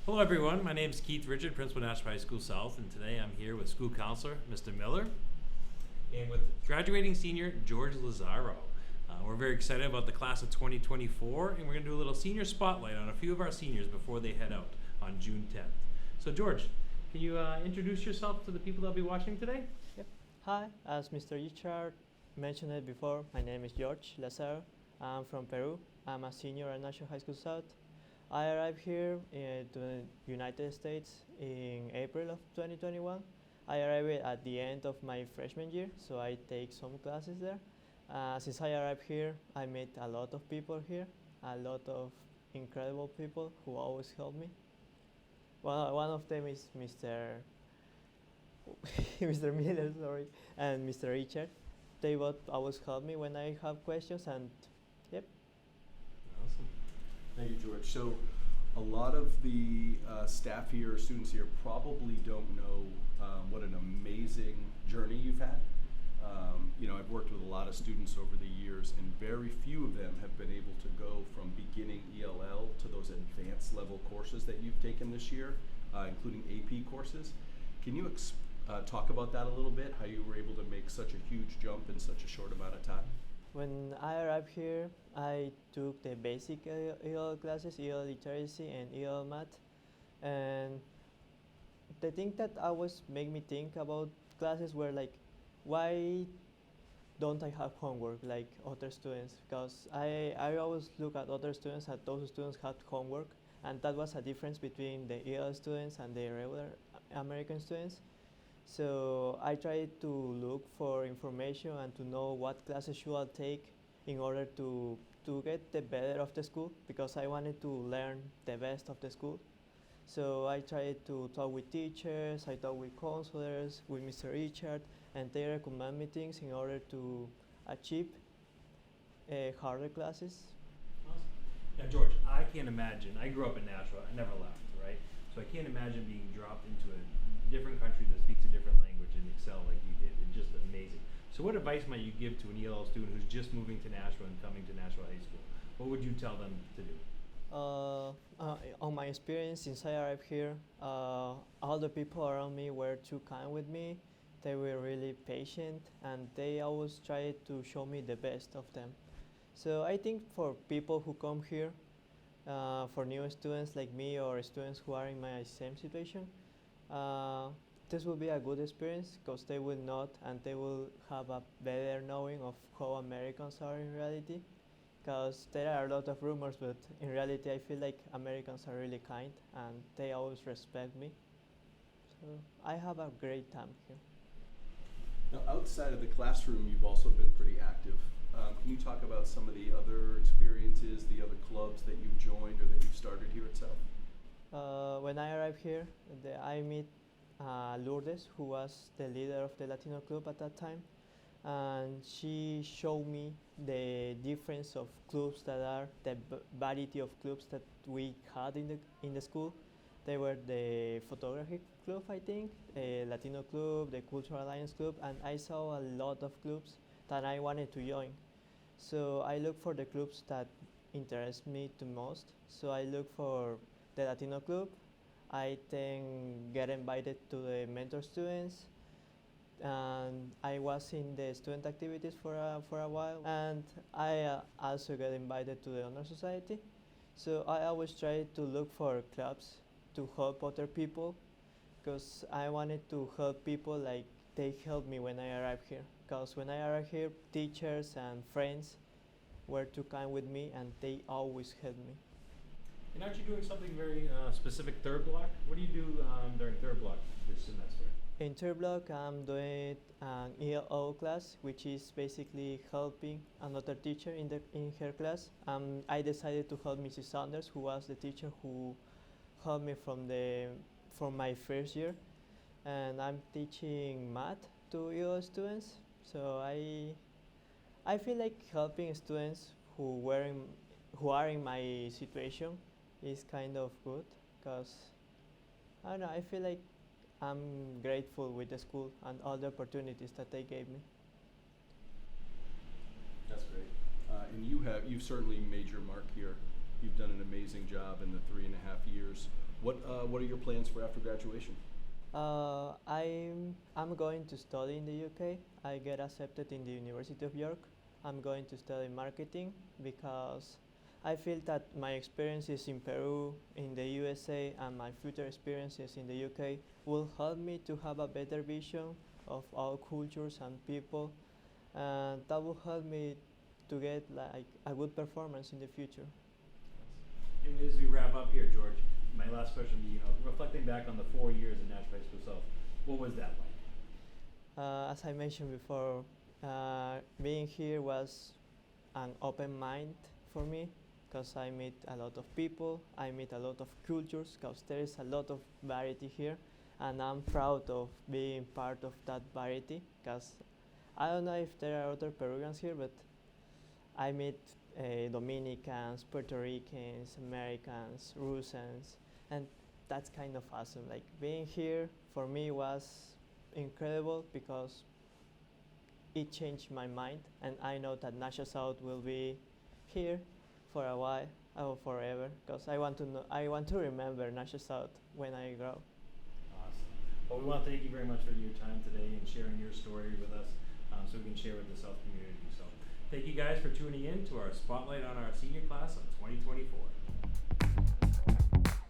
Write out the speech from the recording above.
Hello everyone, my name is Keith Richard, Principal Nashua High School South, and today I'm here with school counselor Mr. Miller and with graduating senior George Lazaro. We're very excited about the class of 2024, and we're going to do a little senior spotlight on a few of our seniors before they head out on June 10th. So George, can you introduce yourself to the people that will be watching today? Yep. Hi, as Mr. Richard mentioned it before, my name is George Lazaro. I'm from Peru. I'm a senior at National High School South. I arrived here to the United States in April of 2021. I arrived at the end of my freshman year, so I take some classes there. Since I arrived here, I met a lot of people here, a lot of incredible people who always help me. One of them is Mr. Mr. Miller, sorry, and Mr. Richard. They both always help me when I have questions, and yep. Awesome. Thank you, George. So a lot of the staff here, students here, probably don't know what an amazing journey you've had. I've worked with a lot of students over the years, and very few of them have been able to go from beginning ELL to those advanced level courses that you've taken this year, including AP courses. Can you talk about that a little bit, how you were able to make such a huge jump in such a short amount of time? When I arrived here, I took the basic EL classes, EL literacy and EL math, and the thing that always make me think about classes were like, why don't I have homework like other students? Because I always look at other students, and those students had homework, and that was a difference between the EL students and the regular American students. So I tried to look for information and to know what classes should I take in order to get the better of the school, because I wanted to learn the best of the school. So I tried to talk with teachers, I talked with counselors, with Mr. Richard, and they recommend me things in order to achieve harder classes. Awesome. Now George, I can't imagine, I grew up in Nashua, I never left, right? So I can't imagine being dropped into a different country that speaks a different language and excel like you did. It's just amazing. So what advice might you give to an ELL student who's just moving to Nashua and coming to Nashua High School? What would you tell them to do? On my experience since I arrived here, all the people around me were too kind with me. They were really patient, and they always tried to show me the best of them. So I think for people who come here, for new students like me or students who are in my same situation, this will be a good experience, because they will not, and they will have a better knowing of how Americans are in reality. Because there are a lot of rumors, but in reality I feel like Americans are really kind and they always respect me. So I have a great time here. Now, outside of the classroom, you've also been pretty active. Can you talk about some of the other experiences, the other clubs that you've joined or that you've started here at South? When I arrived here, I met Lourdes, who was the leader of the Latino club at that time, and she showed me the difference of clubs that are, the variety of clubs that we had in the school. They were the photography club, I think, the Latino club, the Cultural Alliance club, and I saw a lot of clubs that I wanted to join. So I looked for the clubs that interest me the most. So I looked for the Latino club. I then get invited to the mentor students, and I was in the student activities for a while, and I also got invited to the Honor Society. So I always try to look for clubs to help other people, because I wanted to help people like they helped me when I arrived here. Because when I arrived here, teachers and friends were too kind with me, and they always helped me. And aren't you doing something very specific third block? What do you do during third block this semester? In third block, I'm doing an ELO class, which is basically helping another teacher in her class. I decided to help Mrs. Saunders, who was the teacher who helped me from my first year, and I'm teaching math to ELO students. So I feel like helping students who are in my situation is kind of good, because I don't know, I feel like I'm grateful with the school and all the opportunities that they gave me. That's great. And you've certainly made your mark here. You've done an amazing job in the 3.5 years. What are your plans for after graduation? I'm going to study in the UK. I get accepted in the University of York. I'm going to study marketing because I feel that my experiences in Peru, in the USA, and my future experiences in the UK will help me to have a better vision of our cultures and people, and that will help me to get like a good performance in the future. And as we wrap up here, George, my last question, reflecting back on the 4 years in Nashville High School South, what was that like? As I mentioned before, being here was an open mind for me because I meet a lot of people, I meet a lot of cultures because there is a lot of variety here, and I'm proud of being part of that variety because I don't know if there are other Peruvians here, but I meet Dominicans, Puerto Ricans, Americans, Russians, and that's kind of awesome. Like being here for me was incredible because it changed my mind, and I know that Nashville South will be here for a while or forever because I want to remember Nashville South when I grow. Awesome. Well, we want to thank you very much for your time today and sharing your story with us, so we can share with the South community. So thank you guys for tuning in to our Spotlight on our senior class of 2024.